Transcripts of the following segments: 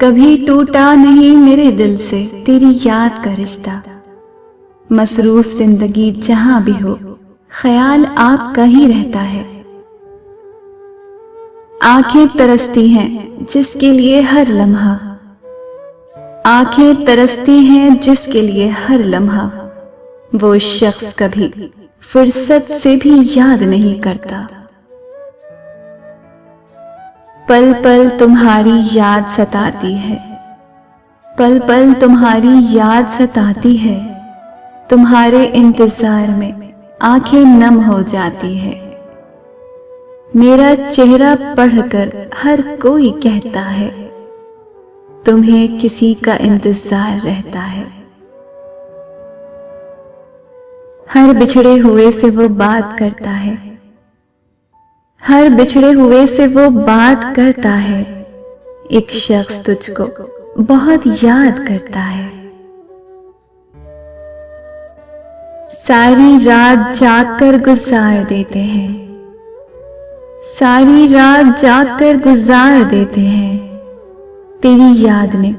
कभी टूटा नहीं मेरे दिल से तेरी याद का रिश्ता। मसरूफ जिंदगी जहां भी हो ख्याल आपका ही रहता है। आंखें तरसती हैं जिसके लिए हर लम्हा, आंखें तरसती हैं जिसके लिए हर लम्हा। वो शख्स कभी फुर्सत से भी याद नहीं करता। पल पल तुम्हारी याद सताती है, पल पल तुम्हारी याद सताती है। तुम्हारे इंतजार में आंखें नम हो जाती है। मेरा चेहरा पढ़कर हर कोई कहता है तुम्हें किसी का इंतजार रहता है। हर बिछड़े हुए से वो बात करता है, हर बिछड़े हुए से वो बात करता है। एक शख्स तुझको बहुत याद करता है। सारी रात जागकर गुजार देते हैं, सारी रात जागकर गुजार देते हैं। तेरी याद ने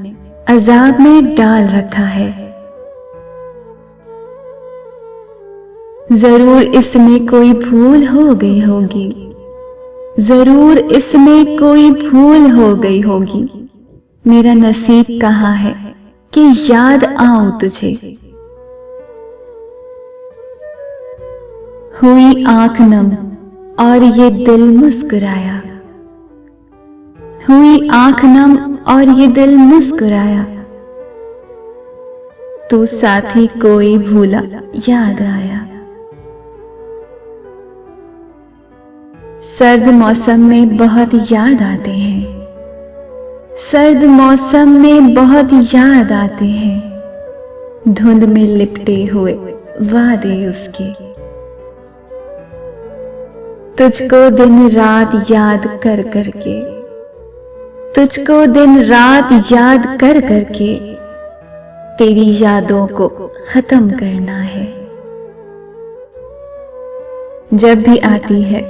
अजाब में डाल रखा है। जरूर इसमें कोई भूल हो गई होगी, जरूर इसमें कोई भूल हो गई होगी। मेरा नसीब कहाँ है कि याद आऊं तुझे। हुई आंख नम और ये दिल मुस्कुराया, हुई आंख नम और ये दिल मुस्कुराया। तू साथी कोई भूला याद आया। सर्द मौसम में बहुत याद आते हैं, सर्द मौसम में बहुत याद आते हैं। धुंध में लिपटे हुए वादे उसके, तुझको दिन रात याद कर करके, तुझको दिन रात याद कर करके तेरी यादों को खत्म करना है। जब भी आती है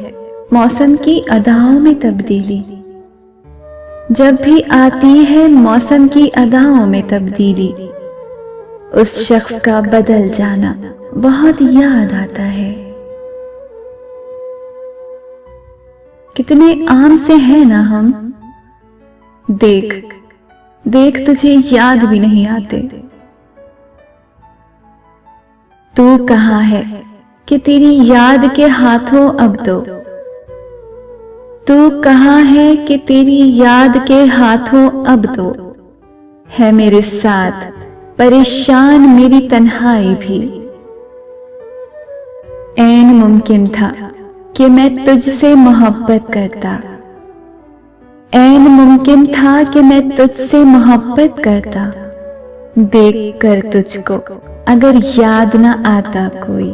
मौसम की अदाओं में तब्दीली, जब भी आती है मौसम की अदाओं में तब्दीली, उस शख्स का बदल जाना बहुत याद आता है। कितने आम से हैं ना हम, देख देख तुझे याद भी नहीं आते। तू कहाँ है कि तेरी याद के हाथों अब तो, तू कहाँ है कि तेरी याद के हाथों अब तो। है मेरे साथ परेशान मेरी तन्हाई भी। ऐन मुमकिन था कि मैं तुझसे मोहब्बत करता, ऐन मुमकिन था कि मैं तुझसे मोहब्बत करता। देख कर तुझको अगर याद न आता कोई,